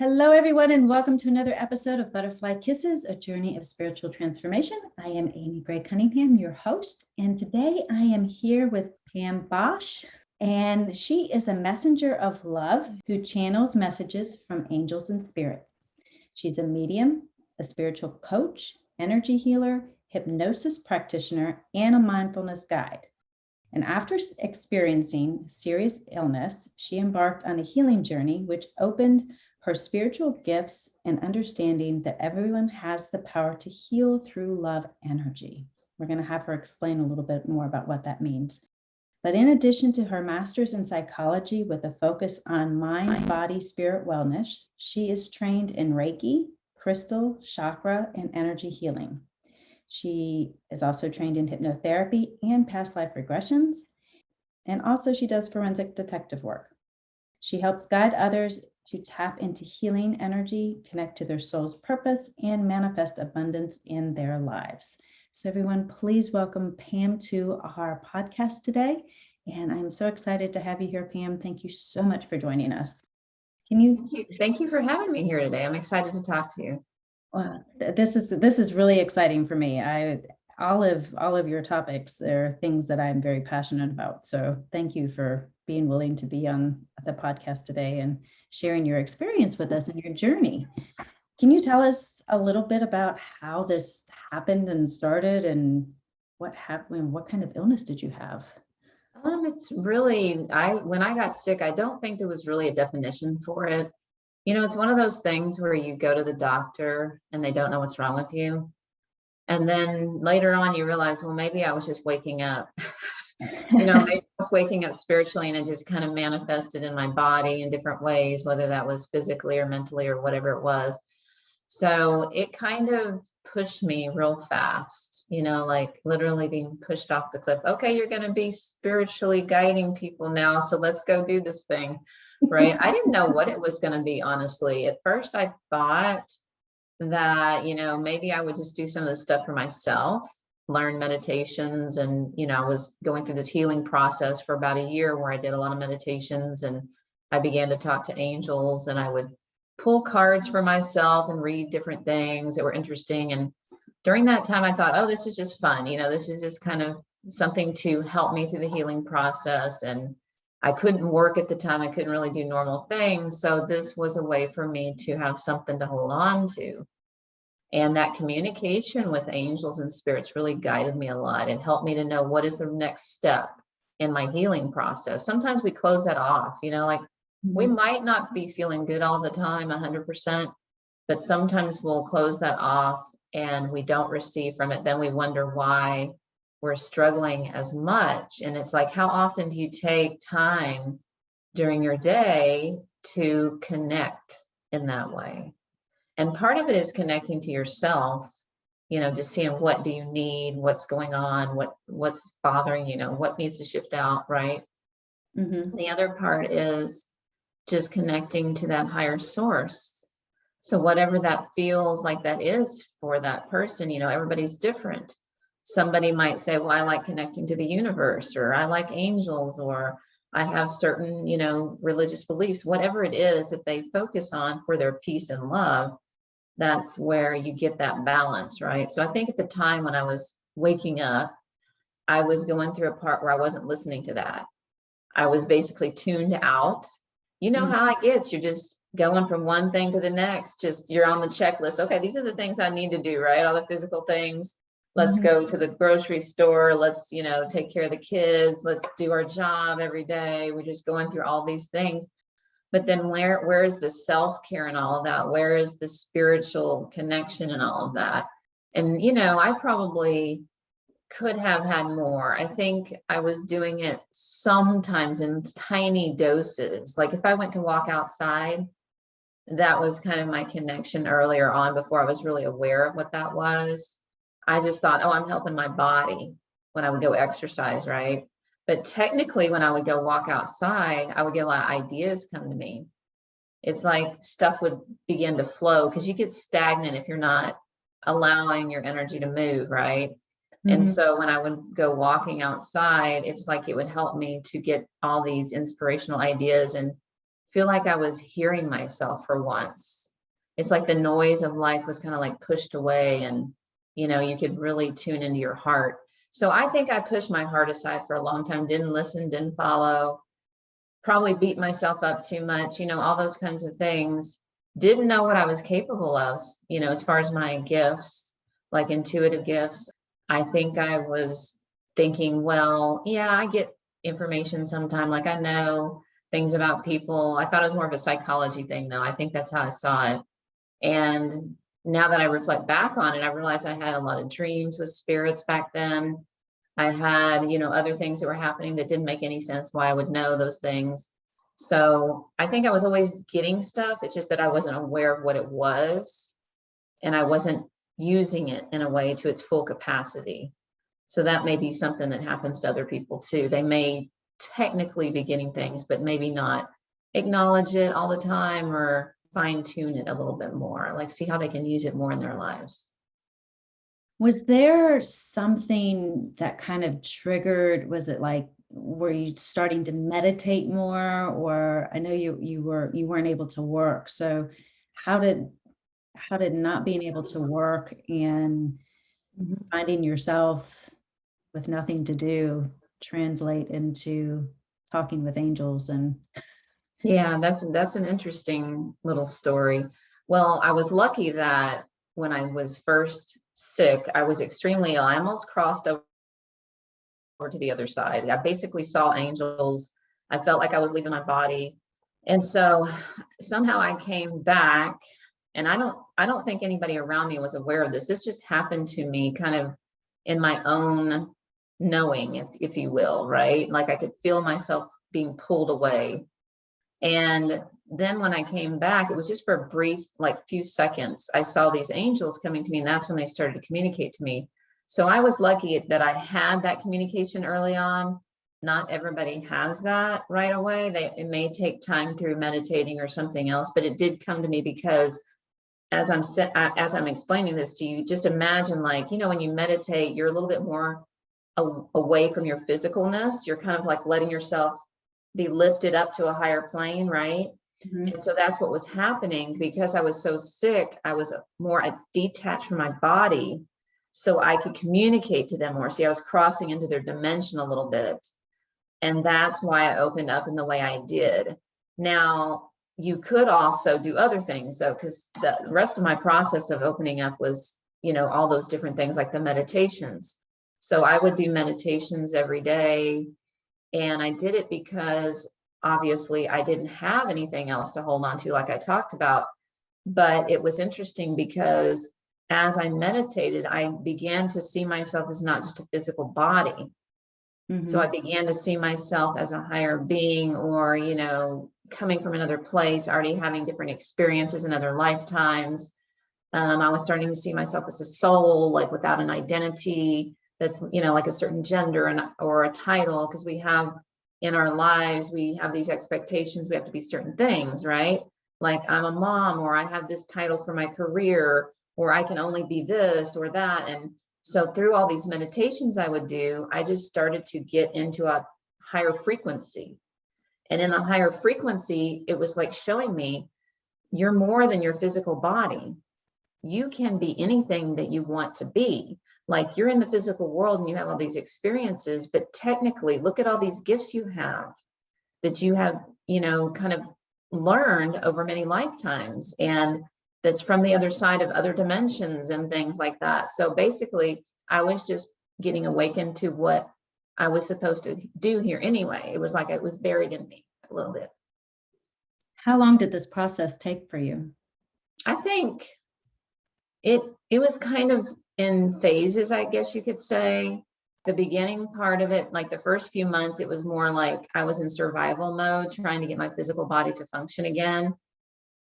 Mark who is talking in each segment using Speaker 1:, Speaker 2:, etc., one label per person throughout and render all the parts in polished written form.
Speaker 1: Hello, everyone, and welcome to another episode of Butterfly Kisses, a journey of spiritual transformation. I am Amy Gray-Cunningham, your host, and today I am here with Pam Barosh, and she is a messenger of love who channels messages from angels and spirit. She's a medium, a spiritual coach, energy healer, hypnosis practitioner, and a mindfulness guide. And after experiencing serious illness, she embarked on a healing journey, which opened her spiritual gifts and understanding that everyone has the power to heal through love energy. We're going to have her explain a little bit more about what that means. But in addition to her master's in psychology with a focus on mind, body, spirit wellness, she is trained in Reiki, crystal, chakra, and energy healing. She is also trained in hypnotherapy and past life regressions. And also she does forensic detective work. She helps guide others to tap into healing energy, connect to their soul's purpose, and manifest abundance in their lives. So everyone, please welcome Pam to our podcast today. And I'm so excited to have you here, Pam. Thank you so much for joining us.
Speaker 2: Thank you for having me here today. I'm excited to talk to you.
Speaker 1: Well, this is really exciting for me. All of your topics are things that I'm very passionate about. So thank you for being willing to be on the podcast today and sharing your experience with us and your journey. Can you tell us a little bit about how this happened and started, and what happened? What kind of illness did you have?
Speaker 2: It's really, when I got sick, I don't think there was really a definition for it. You know, it's one of those things where you go to the doctor and they don't know what's wrong with you. And then later on you realize, well, maybe I was just waking up. Maybe I was waking up spiritually, and it just kind of manifested in my body in different ways, whether that was physically or mentally or whatever it was. So it kind of pushed me real fast, like literally being pushed off the cliff. Okay, you're going to be spiritually guiding people now, so let's go do this thing, right? I didn't know what it was going to be, honestly. At first, I thought that, maybe I would just do some of this stuff for myself, learn meditations. And, I was going through this healing process for about a year where I did a lot of meditations, and I began to talk to angels, and I would pull cards for myself and read different things that were interesting. And during that time, I thought, oh, this is just fun. This is just kind of something to help me through the healing process. And I couldn't work at the time. I couldn't really do normal things. So this was a way for me to have something to hold on to. And that communication with angels and spirits really guided me a lot and helped me to know what is the next step in my healing process. Sometimes we close that off, we might not be feeling good all the time, 100%, but sometimes we'll close that off and we don't receive from it. Then we wonder why we're struggling as much. And it's like, how often do you take time during your day to connect in that way? And part of it is connecting to yourself, just seeing what do you need, what's going on, what's bothering you, what needs to shift out, right? Mm-hmm. The other part is just connecting to that higher source. So whatever that feels like that is for that person, everybody's different. Somebody might say, well, I like connecting to the universe, or I like angels, or I have certain, religious beliefs, whatever it is that they focus on for their peace and love. That's where you get that balance, right? So I think at the time when I was waking up, I was going through a part where I wasn't listening to that. I was basically tuned out. You know how it gets. You're just going from one thing to the next. Just you're on the checklist. Okay, these are the things I need to do, right? All the physical things. Let's go to the grocery store. Let's, take care of the kids. Let's do our job every day. We're just going through all these things. But then where is the self-care and all of that? Where is the spiritual connection and all of that? And, I probably could have had more. I think I was doing it sometimes in tiny doses. Like if I went to walk outside, that was kind of my connection earlier on before I was really aware of what that was. I just thought, oh, I'm helping my body when I would go exercise, right? But technically, when I would go walk outside, I would get a lot of ideas come to me. It's like stuff would begin to flow, because you get stagnant if you're not allowing your energy to move, right? And so when I would go walking outside, it's like it would help me to get all these inspirational ideas and feel like I was hearing myself for once. It's like the noise of life was kind of like pushed away, and you could really tune into your heart. So I think I pushed my heart aside for a long time, didn't listen, didn't follow, probably beat myself up too much, all those kinds of things. Didn't know what I was capable of, as far as my gifts, like intuitive gifts. I think I was thinking, well, yeah, I get information sometime. Like I know things about people. I thought it was more of a psychology thing, though. I think that's how I saw it. And now that I reflect back on it, I realized I had a lot of dreams with spirits back then. I had, other things that were happening that didn't make any sense why I would know those things. So I think I was always getting stuff. It's just that I wasn't aware of what it was, and I wasn't using it in a way to its full capacity. So that may be something that happens to other people too. They may technically be getting things, but maybe not acknowledge it all the time or fine tune it a little bit more, like see how they can use it more in their lives.
Speaker 1: Was there something that kind of triggered, was it like, were you starting to meditate more? Or I know you weren't able to work. So how did not being able to work and finding yourself with nothing to do translate into talking with angels? And
Speaker 2: yeah, that's an interesting little story. Well, I was lucky that when I was first sick, I was extremely ill. I almost crossed over to the other side. I basically saw angels. I felt like I was leaving my body. And so somehow I came back, and I don't think anybody around me was aware of this. This just happened to me kind of in my own knowing, if you will, right? Like I could feel myself being pulled away. And then when I came back, it was just for a brief, like few seconds, I saw these angels coming to me, and that's when they started to communicate to me. So I was lucky that I had that communication early on. Not everybody has that right away. It may take time through meditating or something else, but it did come to me because as I'm explaining this to you, just imagine, like, when you meditate, you're a little bit more away from your physicalness. You're kind of like letting yourself be lifted up to a higher plane, right? And so that's what was happening. Because I was so sick, I was more detached from my body, so I could communicate to them more. See, I was crossing into their dimension a little bit. And that's why I opened up in the way I did. Now, you could also do other things, though, because the rest of my process of opening up was, all those different things like the meditations. So I would do meditations every day. And I did it because obviously I didn't have anything else to hold on to, like I talked about. But it was interesting because as I meditated, I began to see myself as not just a physical body. So I began to see myself as a higher being, or, coming from another place, already having different experiences in other lifetimes. I was starting to see myself as a soul, like without an identity that's, like a certain gender or a title, because we have in our lives, we have these expectations, we have to be certain things, right? Like I'm a mom, or I have this title for my career, or I can only be this or that. And so through all these meditations I would do, I just started to get into a higher frequency. And in the higher frequency, it was like showing me, you're more than your physical body. You can be anything that you want to be. Like you're in the physical world and you have all these experiences, but technically look at all these gifts you have that you have, kind of learned over many lifetimes, and that's from the other side of other dimensions and things like that. So basically, I was just getting awakened to what I was supposed to do here anyway. It was like it was buried in me a little bit.
Speaker 1: how long did this process take for you?
Speaker 2: I think it was kind of in phases, I guess you could say. The beginning part of it, like the first few months, it was more like I was in survival mode, trying to get my physical body to function again.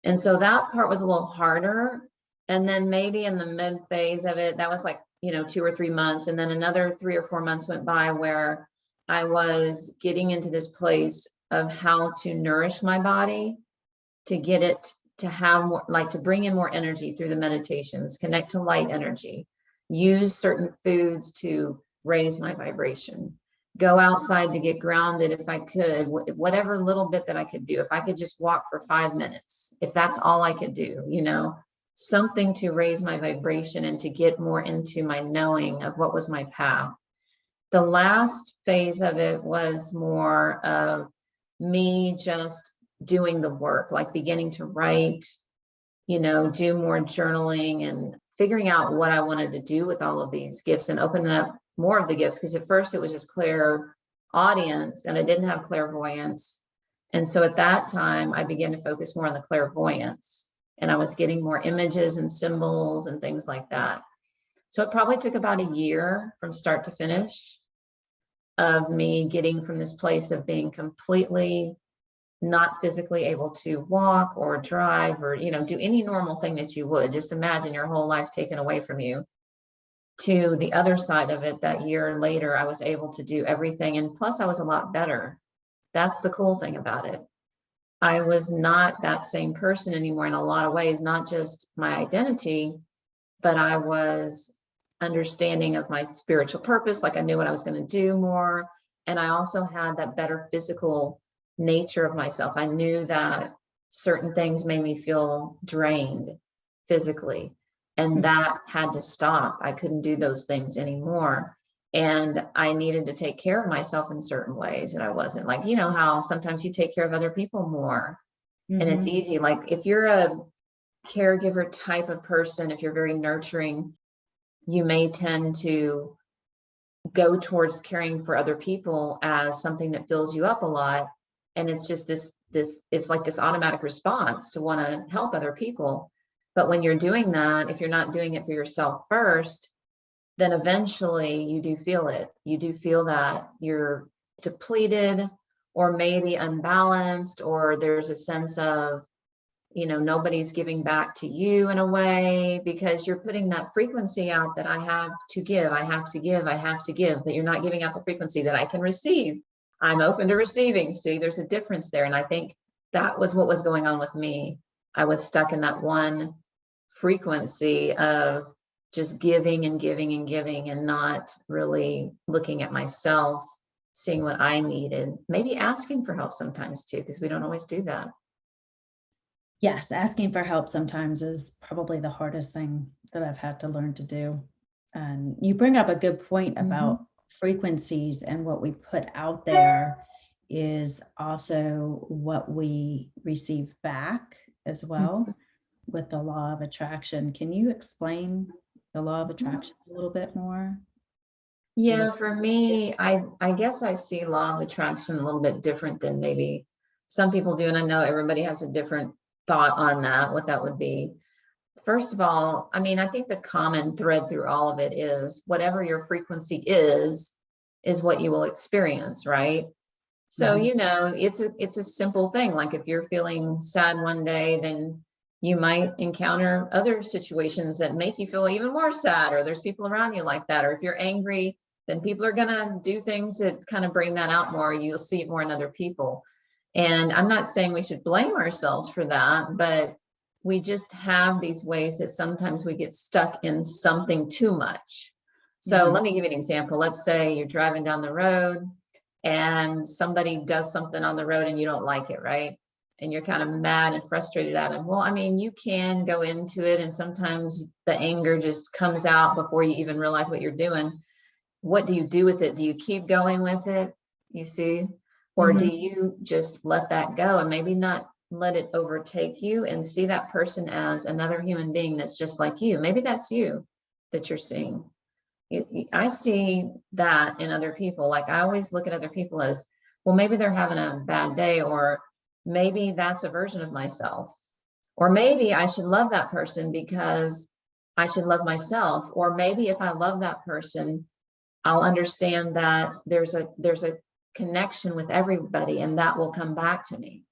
Speaker 2: And so that part was a little harder. And then maybe in the mid phase of it, that was like, 2 or 3 months. And then another 3 or 4 months went by where I was getting into this place of how to nourish my body, to get it to have more, like to bring in more energy through the meditations, connect to light energy, use certain foods to raise my vibration. go outside to get grounded if I could, whatever little bit that I could do. If I could just walk for 5 minutes, if that's all I could do, something to raise my vibration and to get more into my knowing of what was my path. The last phase of it was more of me just doing the work, like beginning to write, do more journaling and figuring out what I wanted to do with all of these gifts and opening up more of the gifts. Because at first it was just clairaudience and I didn't have clairvoyance. And so at that time, I began to focus more on the clairvoyance, and I was getting more images and symbols and things like that. So it probably took about a year from start to finish of me getting from this place of being completely not physically able to walk or drive or, do any normal thing that you would. Just imagine your whole life taken away from you, to the other side of it. That year later, I was able to do everything. And plus I was a lot better. That's the cool thing about it. I was not that same person anymore in a lot of ways, not just my identity, but I was understanding of my spiritual purpose. Like I knew what I was going to do more. And I also had that better physical nature of myself. I knew that certain things made me feel drained physically, and that had to stop. I couldn't do those things anymore. And I needed to take care of myself in certain ways that I wasn't. Like, how sometimes you take care of other people more. And it's easy. Like if you're a caregiver type of person, if you're very nurturing, you may tend to go towards caring for other people as something that fills you up a lot. And it's just it's like this automatic response to want to help other people. But when you're doing that, if you're not doing it for yourself first, then eventually you do feel it. You do feel that you're depleted or maybe unbalanced, or there's a sense of, nobody's giving back to you in a way, because you're putting that frequency out that I have to give, I have to give, I have to give, but you're not giving out the frequency that I can receive. I'm open to receiving. See, there's a difference there. And I think that was what was going on with me. I was stuck in that one frequency of just giving and giving and giving, and not really looking at myself, seeing what I needed, maybe asking for help sometimes too, because we don't always do that.
Speaker 1: Yes, asking for help sometimes is probably the hardest thing that I've had to learn to do. And you bring up a good point about frequencies, and what we put out there is also what we receive back as well with the law of attraction. Can you explain the law of attraction a little bit more?
Speaker 2: Yeah, for me, I guess I see law of attraction a little bit different than maybe some people do. And I know everybody has a different thought on that, what that would be. First of all, I mean, I think the common thread through all of it is whatever your frequency is what you will experience, right? So, it's a simple thing. Like if you're feeling sad one day, then you might encounter other situations that make you feel even more sad, or there's people around you like that. Or if you're angry, then people are going to do things that kind of bring that out more. You'll see it more in other people. And I'm not saying we should blame ourselves for that, but we just have these ways that sometimes we get stuck in something too much. So let me give you an example. Let's say you're driving down the road and somebody does something on the road and you don't like it, right? And you're kind of mad and frustrated at them. Well, I mean, you can go into it, and sometimes the anger just comes out before you even realize what you're doing. What do you do with it? Do you keep going with it? You see? Or do you just let that go and maybe not let it overtake you, and see that person as another human being that's just like you? Maybe that's you that you're seeing. I see that in other people. Like I always look at other people as, well, maybe they're having a bad day, or maybe that's a version of myself, or maybe I should love that person because I should love myself. Or maybe if I love that person, I'll understand that there's a connection with everybody, and that will come back to me.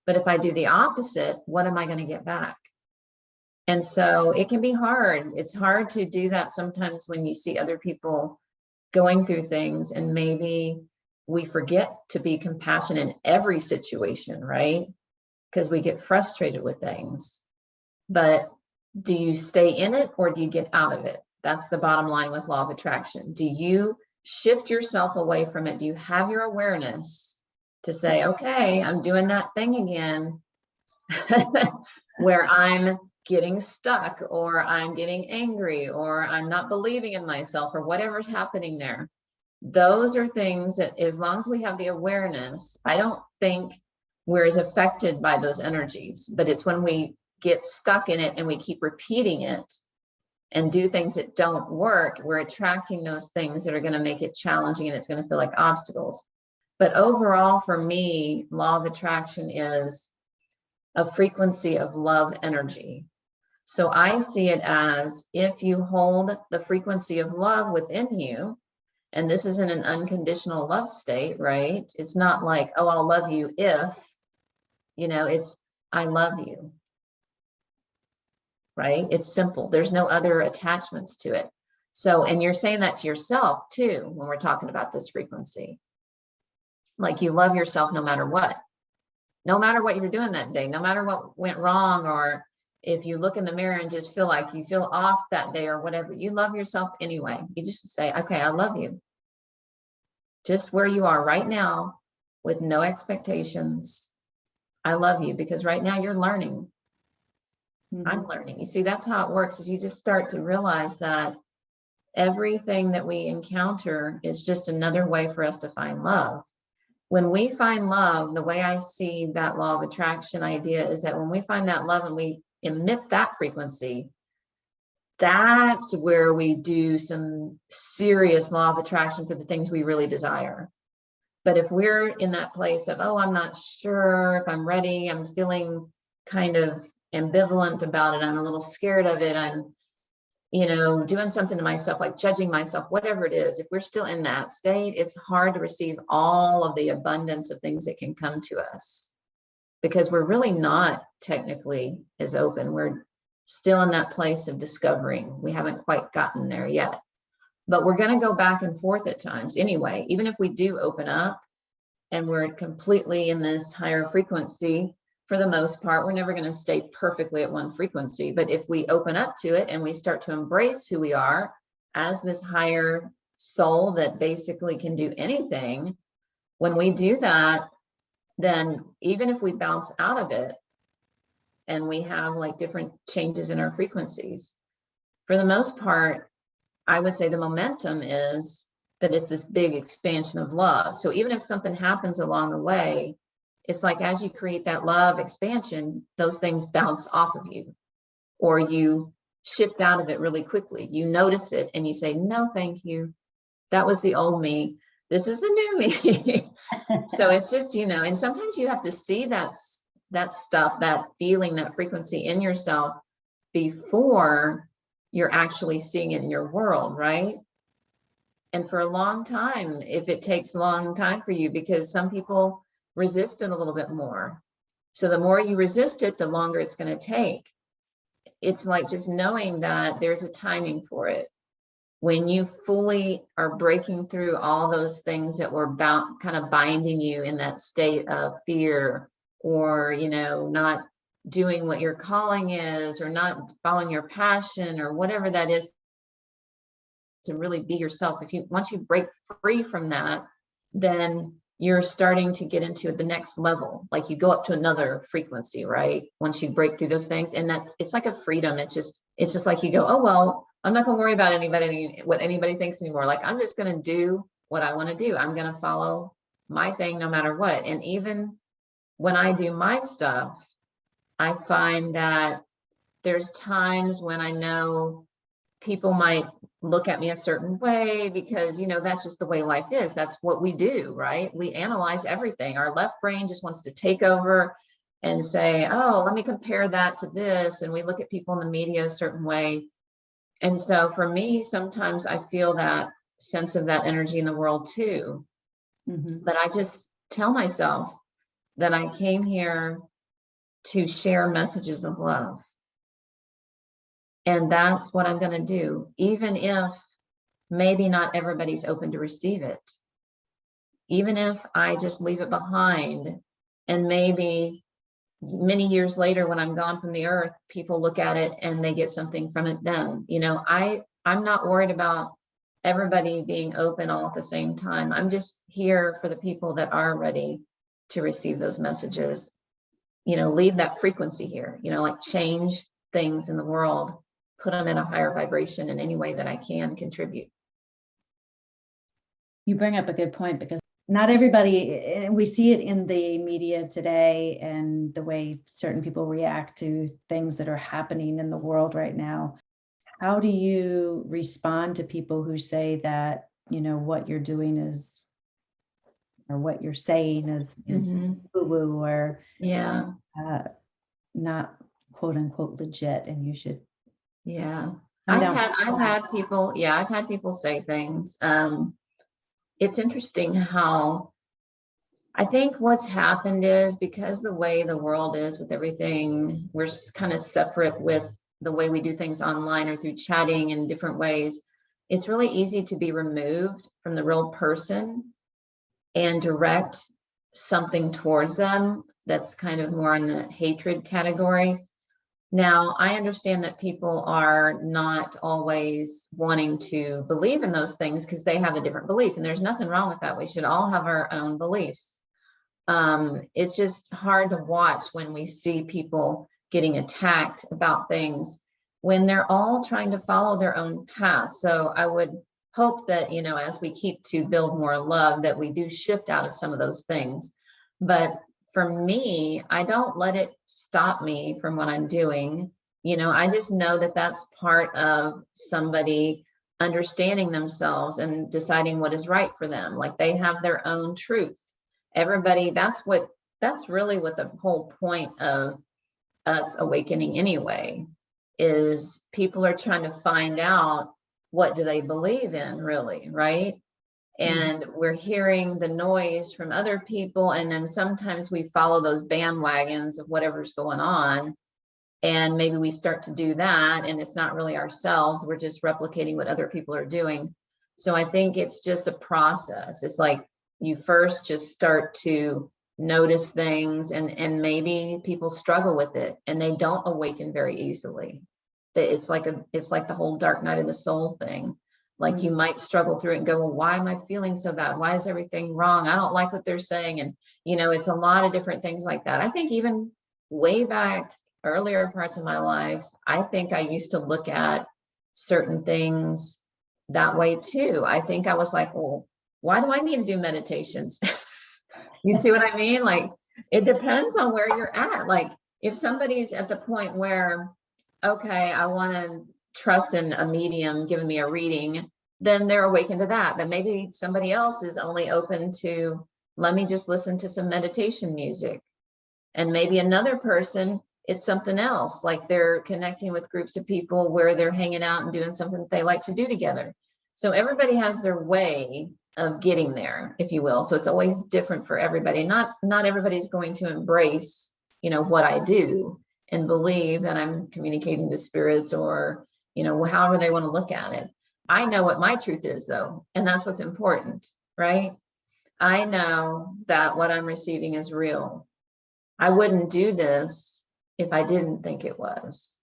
Speaker 2: But if I do the opposite, what am I going to get back? And so it can be hard. It's hard to do that sometimes when you see other people going through things, and maybe we forget to be compassionate in every situation, right? Because we get frustrated with things. But do you stay in it, or do you get out of it? That's the bottom line with law of attraction. Do you shift yourself away from it? Do you have your awareness to say, okay, I'm doing that thing again where I'm getting stuck, or I'm getting angry, or I'm not believing in myself, or whatever's happening there. Those are things that, as long as we have the awareness, I don't think we're as affected by those energies. But it's when we get stuck in it and we keep repeating it and do things that don't work, we're attracting those things that are going to make it challenging, and it's going to feel like obstacles. But overall, for me, law of attraction is a frequency of love energy. So I see it as, if you hold the frequency of love within you, and this isn't an unconditional love state, right? It's not like, oh, I'll love you if, it's, I love you, right? It's simple. There's no other attachments to it. So, and you're saying that to yourself too, when we're talking about this frequency. Like, you love yourself no matter what you're doing that day, no matter what went wrong, or if you look in the mirror and just feel like you feel off that day or whatever, you love yourself anyway. You just say, okay, I love you. Just where you are right now, with no expectations. I love you, because right now you're learning. I'm learning. You see, that's how it works, is you just start to realize that everything that we encounter is just another way for us to find love. When we find love, the way I see that law of attraction idea is that when we find that love and we emit that frequency, that's where we do some serious law of attraction for the things we really desire. But if we're in that place of, oh, I'm not sure if I'm ready, I'm feeling kind of ambivalent about it, I'm a little scared of it, I'm doing something to myself, like judging myself, whatever it is, if we're still in that state, it's hard to receive all of the abundance of things that can come to us, because we're really not technically as open. We're still in that place of discovering. We haven't quite gotten there yet, but we're going to go back and forth at times anyway. Even if we do open up and we're completely in this higher frequency, for the most part, we're never going to stay perfectly at one frequency. But if we open up to it and we start to embrace who we are as this higher soul that basically can do anything, when we do that, then even if we bounce out of it and we have like different changes in our frequencies, for the most part, I would say the momentum is that it's this big expansion of love. So even if something happens along the way, it's like, as you create that love expansion, those things bounce off of you, or you shift out of it really quickly. You notice it and you say, no, thank you. That was the old me. This is the new me. So it's just, and sometimes you have to see that stuff, that feeling, that frequency in yourself before you're actually seeing it in your world, right? And for a long time, if it takes a long time for you, because some people resist it a little bit more. So the more you resist it, the longer it's going to take. It's like just knowing that there's a timing for it. When you fully are breaking through all those things that were kind of binding you in that state of fear, or, not doing what your calling is, or not following your passion, or whatever that is, to really be yourself. Once you break free from that, then you're starting to get into the next level. Like, you go up to another frequency, right? Once you break through those things, and that it's like a freedom. It's just like you go, oh, well, I'm not going to worry about what anybody thinks anymore. Like, I'm just going to do what I want to do. I'm going to follow my thing no matter what. And even when I do my stuff, I find that there's times when I know people might look at me a certain way, because, that's just the way life is. That's what we do, right? We analyze everything. Our left brain just wants to take over and say, oh, let me compare that to this. And we look at people in the media a certain way. And so for me, sometimes I feel that sense of that energy in the world too. But I just tell myself that I came here to share messages of love. And that's what I'm going to do, even if maybe not everybody's open to receive it. Even if I just leave it behind, and maybe many years later, when I'm gone from the earth, people look at it and they get something from it then. I'm not worried about everybody being open all at the same time. I'm just here for the people that are ready to receive those messages. Leave that frequency here, like change things in the world, put them in a higher vibration in any way that I can contribute.
Speaker 1: You bring up a good point, because not everybody, we see it in the media today and the way certain people react to things that are happening in the world right now. How do you respond to people who say that, what you're doing is, or what you're saying is woo-woo, or
Speaker 2: Yeah.
Speaker 1: not quote unquote legit, and you should.
Speaker 2: Yeah.
Speaker 1: I've
Speaker 2: had people say things. It's interesting how I think what's happened is, because the way the world is with everything, we're kind of separate with the way we do things online or through chatting in different ways. It's really easy to be removed from the real person and direct something towards them that's kind of more in the hatred category. Now, I understand that people are not always wanting to believe in those things because they have a different belief, and there's nothing wrong with that. We should all have our own beliefs. It's just hard to watch when we see people getting attacked about things when they're all trying to follow their own path. So I would hope that, as we keep to build more love, that we do shift out of some of those things. But for me, I don't let it stop me from what I'm doing. I just know that that's part of somebody understanding themselves and deciding what is right for them. Like, they have their own truth. Everybody, that's really what the whole point of us awakening anyway, is people are trying to find out, what do they believe in really, right? And we're hearing the noise from other people, and then sometimes we follow those bandwagons of whatever's going on, and maybe we start to do that, and it's not really ourselves, we're just replicating what other people are doing. So I think it's just a process. It's like, you first just start to notice things, and maybe people struggle with it and they don't awaken very easily. It's like the whole dark night of the soul thing. Like, you might struggle through it and go, well, why am I feeling so bad? Why is everything wrong? I don't like what they're saying. And, it's a lot of different things like that. I think even way back earlier parts of my life, I think I used to look at certain things that way too. I think I was like, well, why do I need to do meditations? You see what I mean? Like, it depends on where you're at. Like, if somebody's at the point where, okay, I want to trust in a medium giving me a reading, then they're awakened to that. But maybe somebody else is only open to, let me just listen to some meditation music. And maybe another person, it's something else, like they're connecting with groups of people where they're hanging out and doing something that they like to do together. So everybody has their way of getting there, if you will. So it's always different for everybody. Not everybody's going to embrace, what I do and believe that I'm communicating to spirits, or, however they want to look at it. I know what my truth is, though, and that's what's important, right? I know that what I'm receiving is real. I wouldn't do this if I didn't think it was.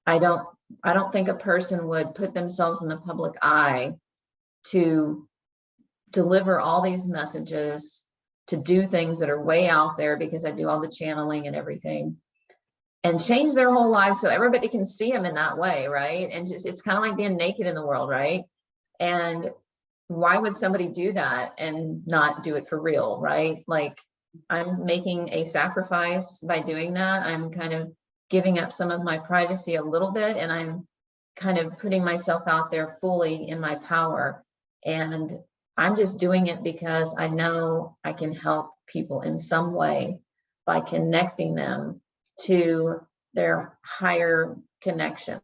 Speaker 2: I don't think a person would put themselves in the public eye to deliver all these messages, to do things that are way out there, because I do all the channeling and everything, and change their whole lives so everybody can see them in that way, right? And just, it's kind of like being naked in the world, right? And why would somebody do that and not do it for real, right? Like, I'm making a sacrifice by doing that. I'm kind of giving up some of my privacy a little bit, and I'm kind of putting myself out there fully in my power. And I'm just doing it because I know I can help people in some way by connecting them to their higher connections,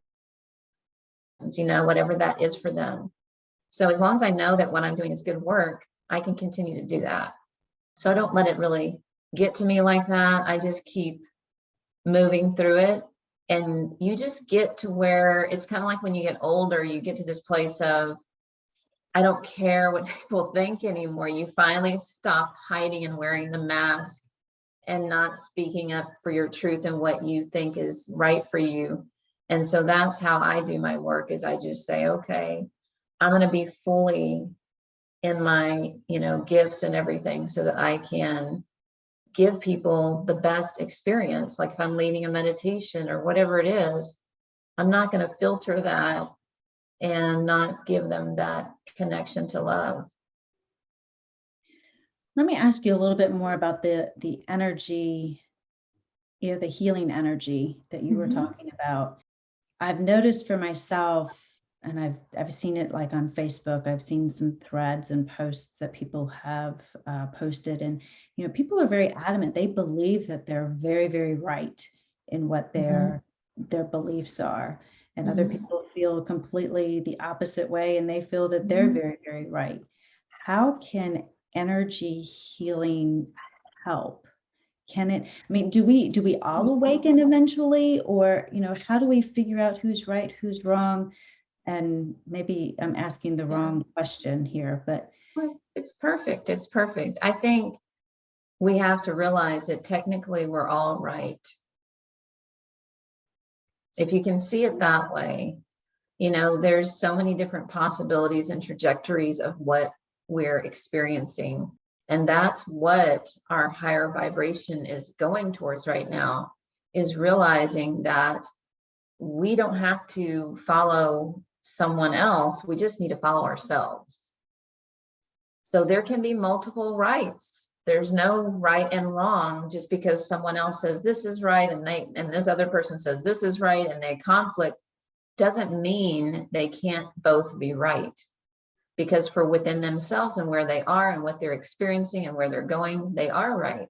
Speaker 2: whatever that is for them. So as long as I know that what I'm doing is good work, I can continue to do that. So I don't let it really get to me like that. I just keep moving through it. And you just get to where it's kind of like when you get older, you get to this place of, I don't care what people think anymore. You finally stop hiding and wearing the mask and not speaking up for your truth and what you think is right for you. And so that's how I do my work, is I just say, okay, I'm going to be fully in my, gifts and everything so that I can give people the best experience. Like if I'm leading a meditation or whatever it is, I'm not going to filter that and not give them that connection to love.
Speaker 1: Let me ask you a little bit more about the energy, the healing energy that you were talking about. I've noticed for myself, and I've seen it like on Facebook. I've seen some threads and posts that people have posted, and people are very adamant. They believe that they're very, very right in what their beliefs are, and other people feel completely the opposite way, and they feel that they're very, very right. How can energy healing help? Can it, do we all awaken eventually, or, how do we figure out who's right, who's wrong? And maybe I'm asking the wrong question here, but
Speaker 2: it's perfect. It's perfect. I think we have to realize that technically we're all right. If you can see it that way, there's so many different possibilities and trajectories of what we're experiencing. And that's what our higher vibration is going towards right now, is realizing that we don't have to follow someone else. We just need to follow ourselves. So there can be multiple rights. There's no right and wrong just because someone else says this is right and this other person says this is right, and they conflict doesn't mean they can't both be right. Because for within themselves and where they are and what they're experiencing and where they're going, they are right.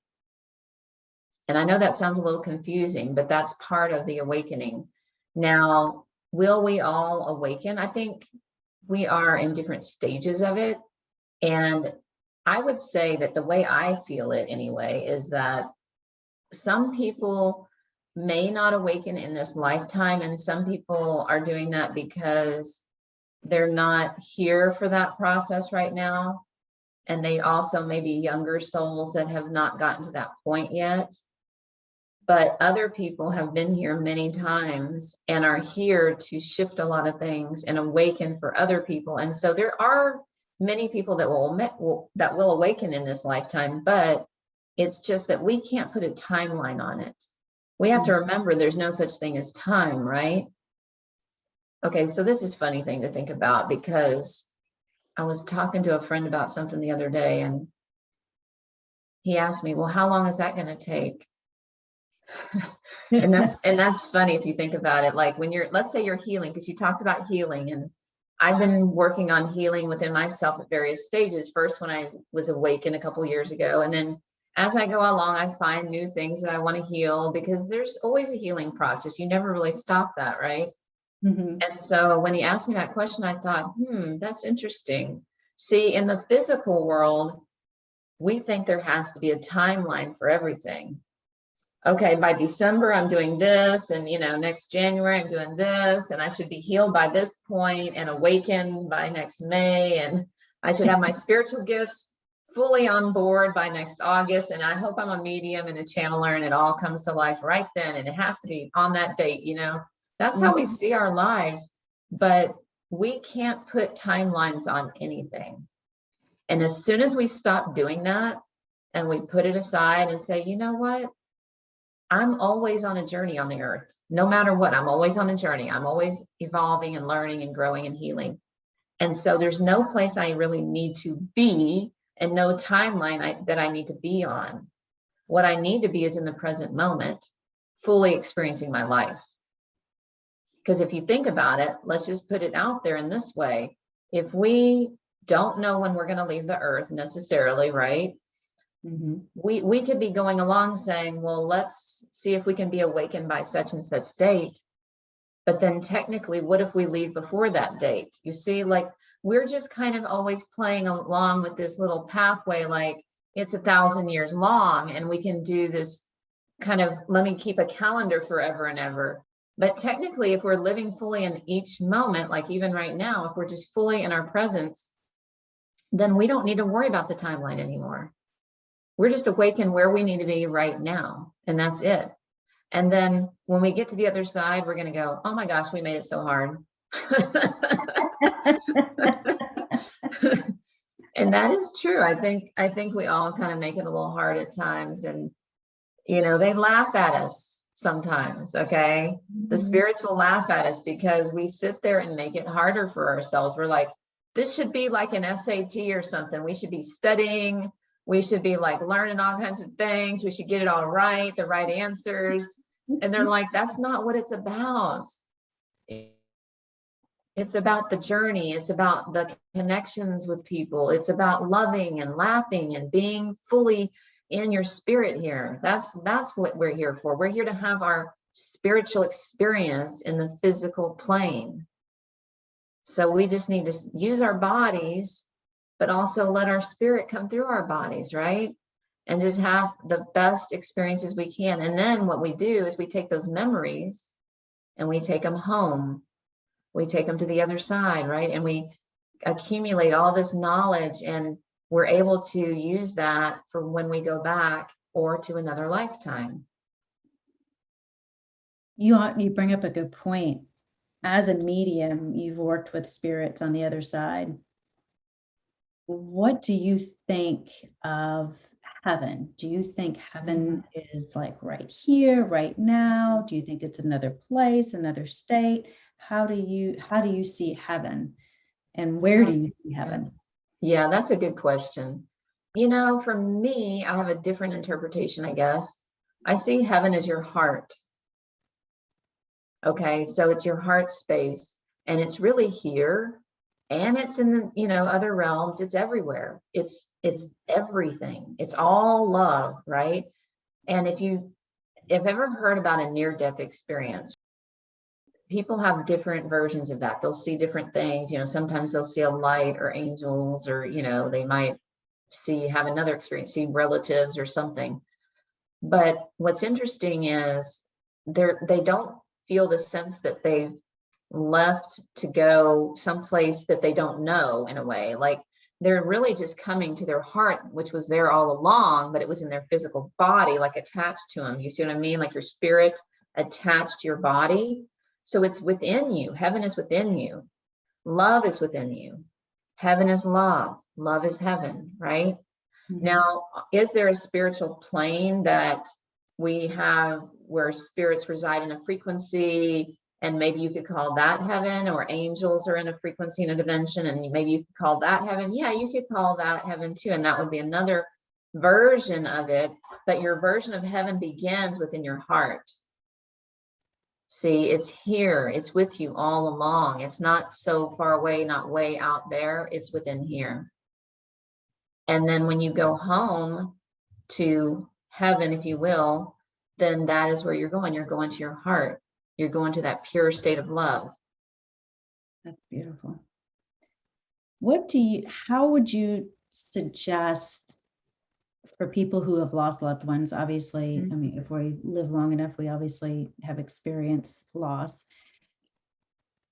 Speaker 2: And I know that sounds a little confusing, but that's part of the awakening. Now, will we all awaken? I think we are in different stages of it. And I would say that the way I feel it anyway is that some people may not awaken in this lifetime, and some people are doing that because they're not here for that process right now. And they also may be younger souls that have not gotten to that point yet. But other people have been here many times and are here to shift a lot of things and awaken for other people. And so there are many people that will awaken in this lifetime, but it's just that we can't put a timeline on it. We have to remember there's no such thing as time, right? Okay, so this is a funny thing to think about, because I was talking to a friend about something the other day, and he asked me, well, how long is that going to take? and that's funny if you think about it. Like when let's say you're healing, because you talked about healing, and I've been working on healing within myself at various stages. First, when I was awakened a couple of years ago, and then as I go along, I find new things that I want to heal, because there's always a healing process. You never really stop that, right? And so when he asked me that question, I thought, that's interesting. See, in the physical world, we think there has to be a timeline for everything. Okay, by December, I'm doing this, and next January, I'm doing this, and I should be healed by this point and awakened by next May, and I should have my spiritual gifts fully on board by next August, and I hope I'm a medium and a channeler, and it all comes to life right then, and it has to be on that date, That's how we see our lives, but we can't put timelines on anything. And as soon as we stop doing that and we put it aside and say, you know what? I'm always on a journey on the earth. No matter what, I'm always on a journey. I'm always evolving and learning and growing and healing. And so there's no place I really need to be and no timeline that I need to be on. What I need to be is in the present moment, fully experiencing my life. Because if you think about it, let's just put it out there in this way. If we don't know when we're going to leave the earth necessarily, right? We could be going along saying, well, let's see if we can be awakened by such and such date. But then technically, what if we leave before that date? You see, like we're just kind of always playing along with this little pathway, like it's 1,000 years long, and we can do this kind of, let me keep a calendar forever and ever. But technically, if we're living fully in each moment, like even right now, if we're just fully in our presence, then we don't need to worry about the timeline anymore. We're just awakened where we need to be right now, and that's it. And then when we get to the other side, we're going to go, oh my gosh, we made it so hard. And that is true. I think we all kind of make it a little hard at times, and they laugh at us sometimes. Okay. The spirits will laugh at us because we sit there and make it harder for ourselves. We're like, this should be like an SAT or something. We should be studying. We should be like learning all kinds of things. We should get it all right, the right answers. And they're like, that's not what it's about. It's about the journey. It's about the connections with people. It's about loving and laughing and being fully in your spirit here. That's what we're here for. We're here to have our spiritual experience in the physical plane. So we just need to use our bodies, but also let our spirit come through our bodies, right? And just have the best experiences we can. And then what we do is we take those memories and we take them home. We take them to the other side, right? And we accumulate all this knowledge, and we're able to use that for when we go back or to another lifetime.
Speaker 1: You bring up a good point. As a medium, you've worked with spirits on the other side. What do you think of heaven? Do you think heaven is like right here, right now? Do you think it's another place, another state? How do you see heaven, and where do you see heaven?
Speaker 2: Yeah, that's a good question. For me, I have a different interpretation, I guess. I see heaven as your heart. Okay, so it's your heart space, and it's really here, and it's in other realms. It's everywhere. It's everything. It's all love, right? And if you've ever heard about a near-death experience, people have different versions of that. They'll see different things. Sometimes they'll see a light or angels, or they might have another experience, see relatives or something. But what's interesting is they don't feel the sense that they've left to go someplace that they don't know, in a way. Like they're really just coming to their heart, which was there all along, but it was in their physical body, like attached to them. You see what I mean? Like your spirit attached to your body. So it's within you. Heaven is within you. Love is within you. Heaven is love. Love is heaven, right? Now, is there a spiritual plane that we have where spirits reside in a frequency, and maybe you could call that heaven, or angels are in a frequency and a dimension, and maybe you could call that heaven? Yeah, you could call that heaven too, and that would be another version of it. But your version of heaven begins within your heart. See, it's here. It's with you all along. It's not so far away, not way out there. It's within here. And then when you go home to heaven, if you will, then that is where you're going. You're going to your heart. You're going to that pure state of love.
Speaker 1: That's beautiful. How would you suggest for people who have lost loved ones? Obviously, I mean, if we live long enough, we obviously have experienced loss.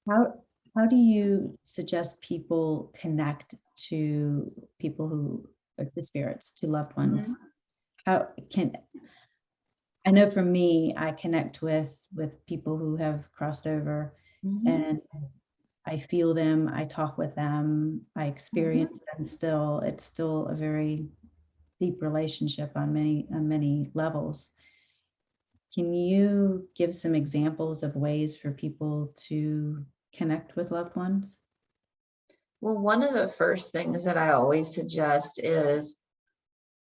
Speaker 1: How do you suggest people connect to people who are the spirits, to loved ones? I know for me, I connect with people who have crossed over, and I feel them, I talk with them, I experience them still. It's still a very deep relationship on many levels. Can you give some examples of ways for people to connect with loved ones?
Speaker 2: Well, one of the first things that I always suggest is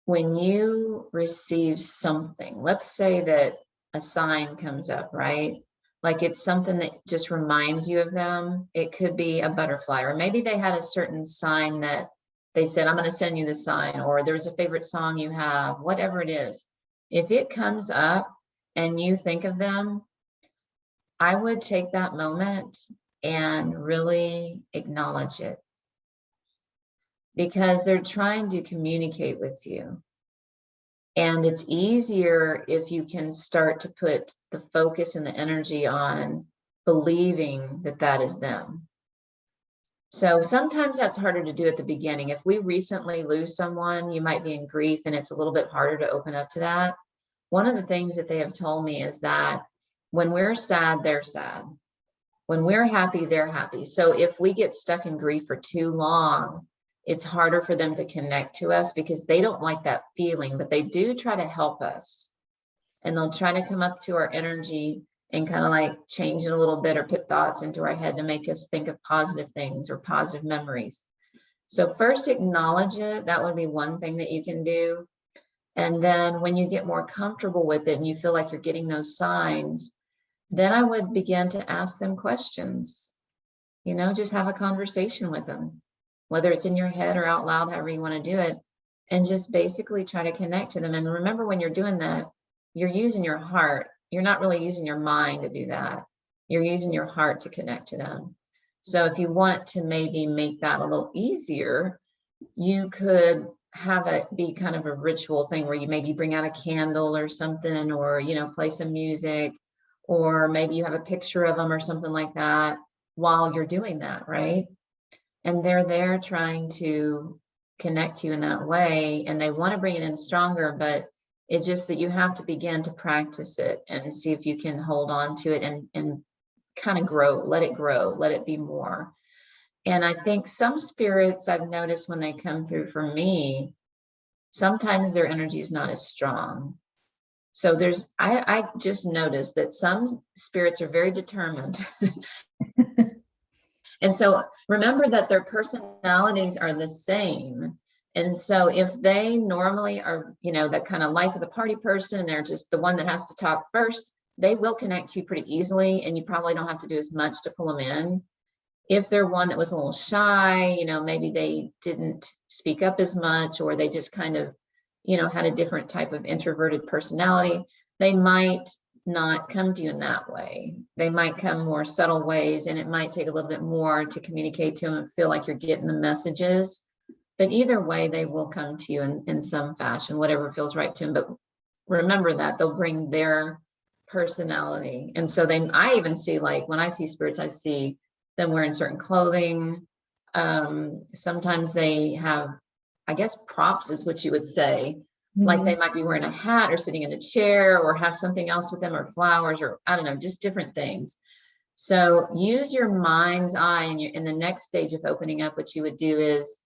Speaker 2: when you receive something, let's say that a sign comes up, right? Like it's something that just reminds you of them. It could be a butterfly, or maybe they had a certain sign that they said, I'm going to send you this sign, or there's a favorite song you have, whatever it is. If it comes up and you think of them, I would take that moment and really acknowledge it, because they're trying to communicate with you. And it's easier if you can start to put the focus and the energy on believing that that is them. So sometimes that's harder to do at the beginning. If we recently lose someone, you might be in grief, and it's a little bit harder to open up to that. One of the things that they have told me is that when we're sad, they're sad. When we're happy, they're happy. So if we get stuck in grief for too long, it's harder for them to connect to us because they don't like that feeling, but they do try to help us. And they'll try to come up to our energy and kind of like change it a little bit or put thoughts into our head to make us think of positive things or positive memories. So first acknowledge it. That would be one thing that you can do. And then when you get more comfortable with it and you feel like you're getting those signs, then I would begin to ask them questions. You know, just have a conversation with them, whether it's in your head or out loud, however you want to do it, and just basically try to connect to them. And remember, when you're doing that, you're using your heart. You're not really using your mind to do that. You're using your heart to connect to them. So if you want to maybe make that a little easier, you could have it be kind of a ritual thing where you maybe bring out a candle or something, or, you know, play some music, or maybe you have a picture of them or something like that while you're doing that, right? And they're there trying to connect you in that way, and they want to bring it in stronger, but it's just that you have to begin to practice it and see if you can hold on to it and kind of grow, let it be more. And I think some spirits I've noticed when they come through for me, sometimes their energy is not as strong. So I just noticed that some spirits are very determined. And so remember that their personalities are the same. And so if they normally are, you know, that kind of life of the party person, and they're just the one that has to talk first, they will connect to you pretty easily, and you probably don't have to do as much to pull them in. If they're one that was a little shy, you know, maybe they didn't speak up as much, or they just kind of, you know, had a different type of introverted personality, they might not come to you in that way. They might come more subtle ways, and it might take a little bit more to communicate to them and feel like you're getting the messages. But either way, they will come to you in some fashion, whatever feels right to them. But remember that they'll bring their personality. And so I even see, like, when I see spirits, I see them wearing certain clothing. Sometimes they have, I guess, props is what you would say. Like they might be wearing a hat or sitting in a chair or have something else with them, or flowers, or I don't know, just different things. So use your mind's eye, and in the next stage of opening up, what you would do is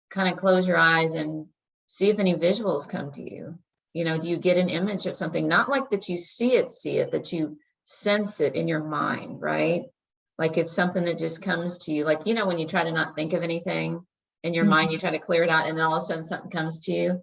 Speaker 2: kind of close your eyes and see if any visuals come to you. You know, do you get an image of something? Not like that you see it, that you sense it in your mind, right? Like it's something that just comes to you. Like, you know, when you try to not think of anything in your mind, you try to clear it out, and then all of a sudden something comes to you.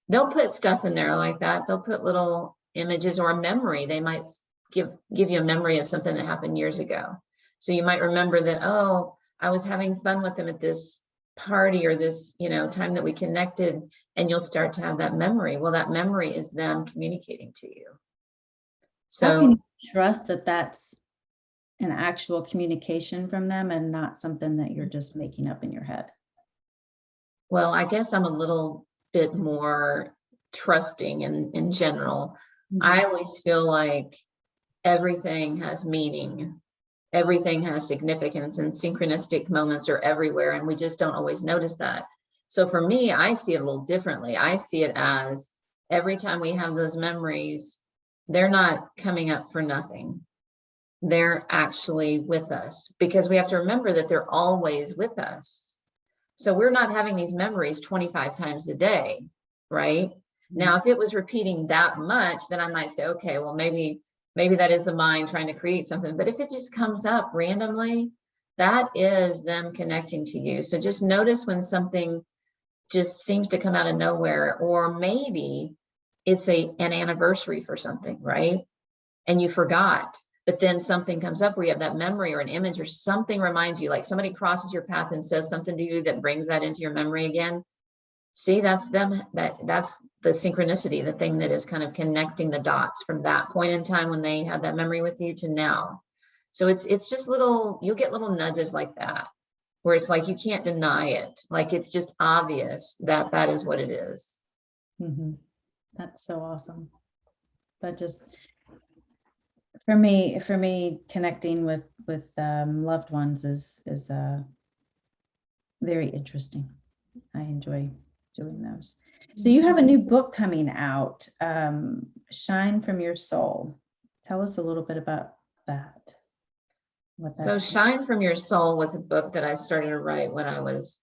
Speaker 2: They'll put stuff in there like that. They'll put little images or a memory. They might give you a memory of something that happened years ago. So you might remember that, oh, I was having fun with them at this party, or this, you know, time that we connected, and you'll start to have that memory. Well, that memory is them communicating to you. So
Speaker 1: how can you trust that that's an actual communication from them and not something that you're just making up in your head?
Speaker 2: Well, I guess I'm a little bit more trusting in general. I always feel like everything has meaning. Everything has significance, and synchronistic moments are everywhere, and we just don't always notice that. So for me, I see it a little differently. I see it as every time we have those memories, they're not coming up for nothing. They're actually with us, because we have to remember that they're always with us. So we're not having these memories 25 times a day, right? Now, if it was repeating that much, then I might say, okay, well, maybe that is the mind trying to create something. But if it just comes up randomly, that is them connecting to you. So just notice when something just seems to come out of nowhere, or maybe it's an anniversary for something, right? And you forgot, but then something comes up where you have that memory or an image or something reminds you, like somebody crosses your path and says something to you that brings that into your memory again. See, that's them. That's the synchronicity, the thing that is kind of connecting the dots from that point in time when they had that memory with you to now. So it's just you'll get little nudges like that, where it's like you can't deny it. Like it's just obvious that that is what it is.
Speaker 1: That's so awesome. That just, for me, connecting with loved ones is very interesting. I enjoy doing those. So you have a new book coming out, Shine from Your Soul. Tell us a little bit about that. what
Speaker 2: So
Speaker 1: that.
Speaker 2: Shine from Your Soul was a book that I started to write when I was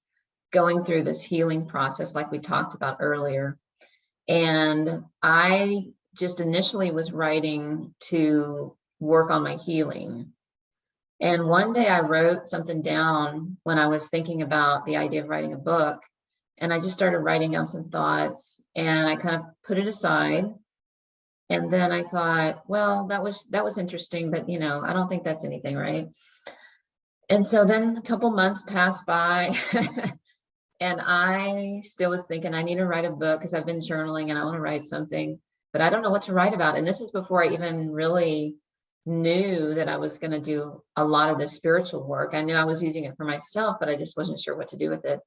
Speaker 2: going through this healing process, like we talked about earlier. And I just initially was writing to work on my healing. And one day I wrote something down when I was thinking about the idea of writing a book. And I just started writing down some thoughts, and I kind of put it aside. And then I thought, well, that was interesting, but I don't think that's anything, right? And so then a couple months passed by and I still was thinking I need to write a book because I've been journaling and I want to write something, but I don't know what to write about. And this is before I even really knew that I was going to do a lot of this spiritual work. I knew I was using it for myself, but I just wasn't sure what to do with it.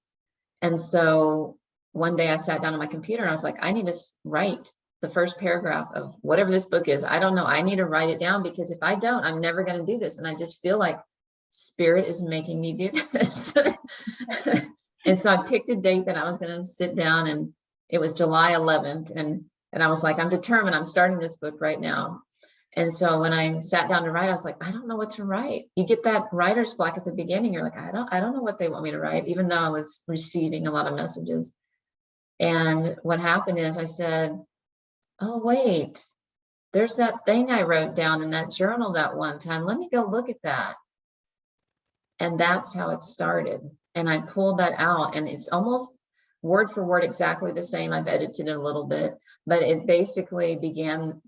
Speaker 2: And so one day I sat down on my computer and I was like, I need to write the first paragraph of whatever this book is. I don't know. I need to write it down, because if I don't, I'm never going to do this. And I just feel like Spirit is making me do this. And so I picked a date that I was going to sit down, and it was July 11th. And I was like, I'm determined. I'm starting this book right now. And so when I sat down to write, I was like, I don't know what to write. You get that writer's block at the beginning. You're like, I don't know what they want me to write, even though I was receiving a lot of messages. And what happened is I said, oh, wait, there's that thing I wrote down in that journal that one time. Let me go look at that. And that's how it started. And I pulled that out, and it's almost word for word exactly the same. I've edited it a little bit, but it basically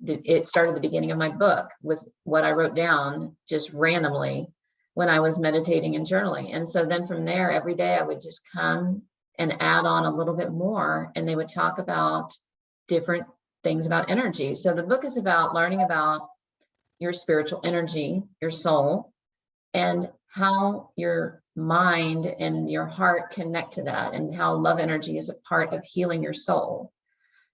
Speaker 2: it started the beginning of my book, was what I wrote down just randomly when I was meditating and journaling. And so then from there, every day I would just come and add on a little bit more, and they would talk about different things about energy. So the book is about learning about your spiritual energy, your soul, and how your mind and your heart connect to that, and how love energy is a part of healing your soul.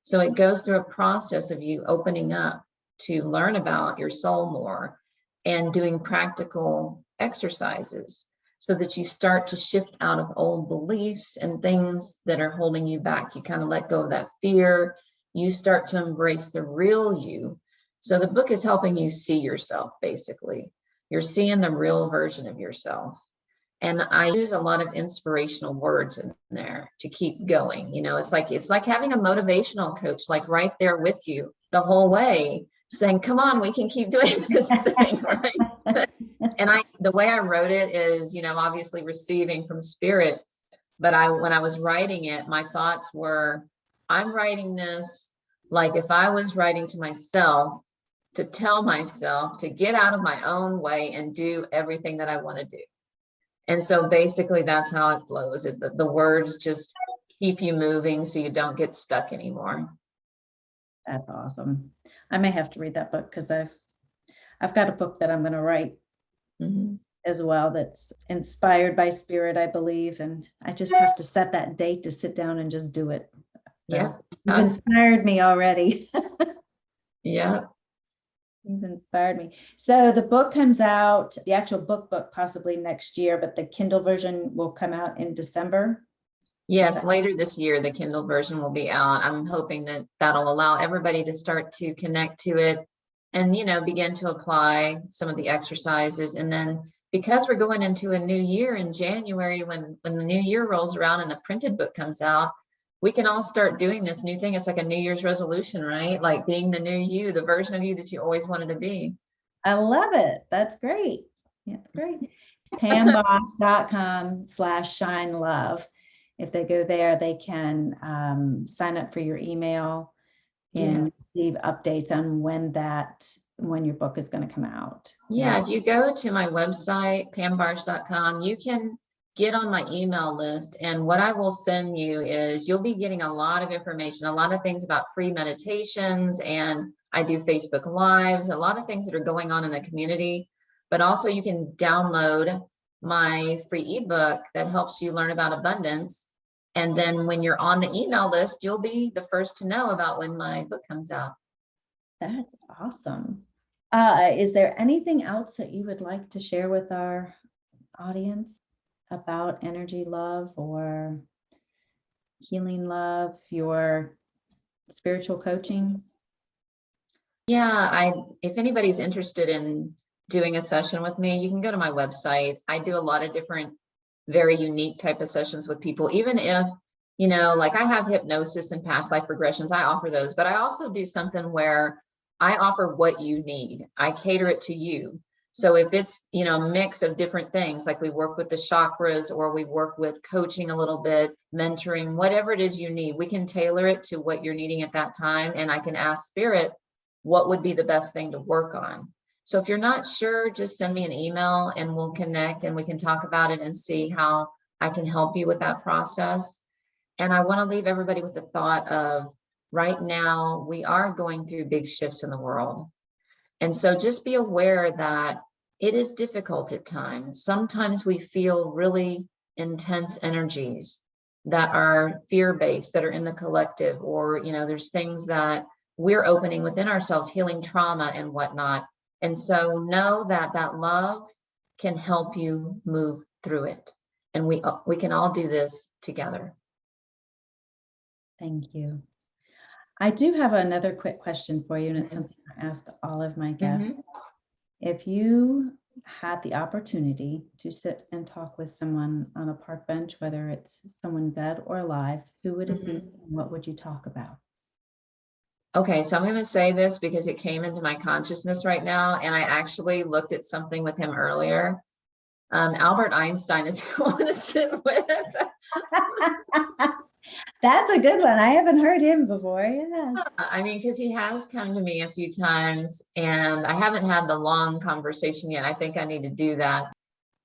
Speaker 2: So it goes through a process of you opening up to learn about your soul more, and doing practical exercises so that you start to shift out of old beliefs and things that are holding you back. You kind of let go of that fear. You start to embrace the real you. So the book is helping you see yourself, basically. You're seeing the real version of yourself. And I use a lot of inspirational words in there to keep going. It's like having a motivational coach, like right there with you the whole way, saying, come on, we can keep doing this thing, right? And the way I wrote it is, obviously receiving from Spirit. But when I was writing it, my thoughts were, I'm writing this like if I was writing to myself, to tell myself to get out of my own way and do everything that I want to do. And so basically that's how it flows. The words just keep you moving so you don't get stuck anymore.
Speaker 1: That's awesome. I may have to read that book, because I've got a book that I'm going to write as well that's inspired by Spirit, I believe. And I just have to set that date to sit down and just do it.
Speaker 2: Yeah.
Speaker 1: You've inspired me already.
Speaker 2: Yeah.
Speaker 1: You've inspired me. So the book comes out, the actual book possibly next year, but the Kindle version will come out in December.
Speaker 2: Yes, later this year, the Kindle version will be out. I'm hoping that that'll allow everybody to start to connect to it and, begin to apply some of the exercises. And then because we're going into a new year in January, when the new year rolls around and the printed book comes out, we can all start doing this new thing. It's like a New Year's resolution, right? Like being the new you, the version of you that you always wanted to be.
Speaker 1: I love it. That's great. Yeah, great. PamBarosh.com/shine-love. If they go there, they can sign up for your email and receive updates on when your book is going to come out.
Speaker 2: Yeah, if you go to my website, PamBarosh.com, you can get on my email list. And what I will send you is you'll be getting a lot of information, a lot of things about free meditations. And I do Facebook Lives, a lot of things that are going on in the community. But also you can download my free ebook that helps you learn about abundance. And then when you're on the email list, you'll be the first to know about when my book comes out.
Speaker 1: That's awesome. Is there anything else that you would like to share with our audience about energy love or healing love, your spiritual coaching?
Speaker 2: Yeah, if anybody's interested in doing a session with me, you can go to my website. I do a lot of different, very unique type of sessions with people, even if, like I have hypnosis and past life regressions, I offer those, but I also do something where I offer what you need. I cater it to you. So if it's, a mix of different things, like we work with the chakras, or we work with coaching a little bit, mentoring, whatever it is you need, we can tailor it to what you're needing at that time. And I can ask Spirit, what would be the best thing to work on? So if you're not sure, just send me an email and we'll connect and we can talk about it and see how I can help you with that process. And I want to leave everybody with the thought of, right now, we are going through big shifts in the world. And so just be aware that it is difficult at times. Sometimes we feel really intense energies that are fear-based, that are in the collective, or, there's things that we're opening within ourselves, healing trauma and whatnot. And so know that that love can help you move through it. And we can all do this together.
Speaker 1: Thank you. I do have another quick question for you, and it's something I ask all of my guests. If you had the opportunity to sit and talk with someone on a park bench, whether it's someone dead or alive, who would it be, and what would you talk about?
Speaker 2: Okay, so I'm going to say this because it came into my consciousness right now, and I actually looked at something with him earlier. Albert Einstein is who I want to sit with.
Speaker 1: That's a good one. I haven't heard him before. Yes.
Speaker 2: I mean, because he has come to me a few times, and I haven't had the long conversation yet. I think I need to do that.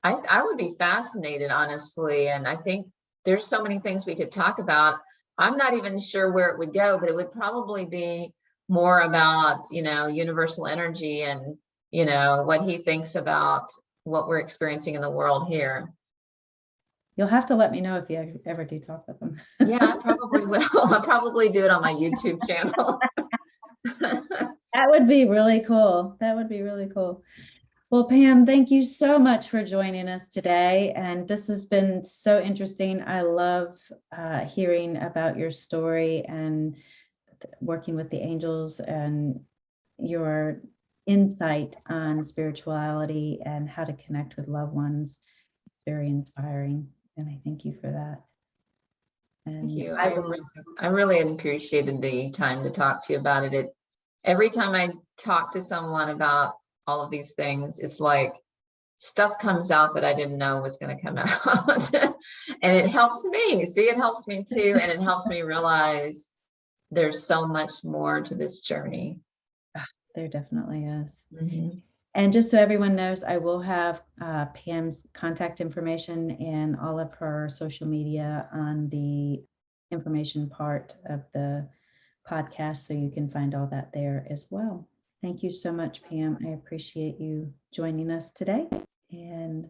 Speaker 2: I would be fascinated, honestly, and I think there's so many things we could talk about. I'm not even sure where it would go, but it would probably be more about, universal energy and, what he thinks about what we're experiencing in the world here.
Speaker 1: You'll have to let me know if you ever do talk with them.
Speaker 2: Yeah, I probably will. I'll probably do it on my YouTube channel.
Speaker 1: That would be really cool. That would be really cool. Well, Pam, thank you so much for joining us today. And this has been so interesting. I love hearing about your story and working with the angels and your insight on spirituality and how to connect with loved ones. It's very inspiring. And I thank you for that. And
Speaker 2: thank you. I really appreciated the time to talk to you about it. Every time I talk to someone about all of these things, it's like stuff comes out that I didn't know was going to come out. And it helps me. See, it helps me too. And it helps me realize there's so much more to this journey.
Speaker 1: There definitely is. And just so everyone knows, I will have Pam's contact information and all of her social media on the information part of the podcast, so you can find all that there as well. Thank you so much, Pam. I appreciate you joining us today, and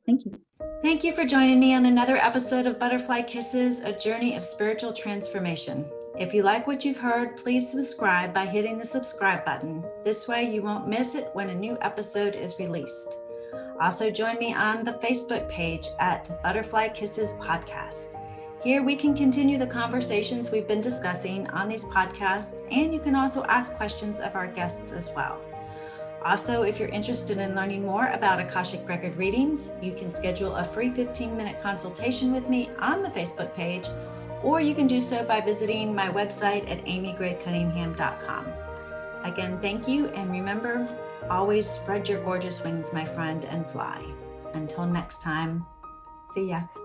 Speaker 1: thank you. Thank you for joining me on another episode of Butterfly Kisses, a journey of spiritual transformation. If you like what you've heard, please subscribe by hitting the subscribe button. This way you won't miss it when a new episode is released. Also join me on the Facebook page at Butterfly Kisses Podcast. Here we can continue the conversations we've been discussing on these podcasts, and you can also ask questions of our guests as well. Also, if you're interested in learning more about Akashic Record readings, you can schedule a free 15-minute consultation with me on the Facebook page, or you can do so by visiting my website at amygray-cunningham.com. Again, thank you, and remember, always spread your gorgeous wings, my friend, and fly. Until next time, see ya.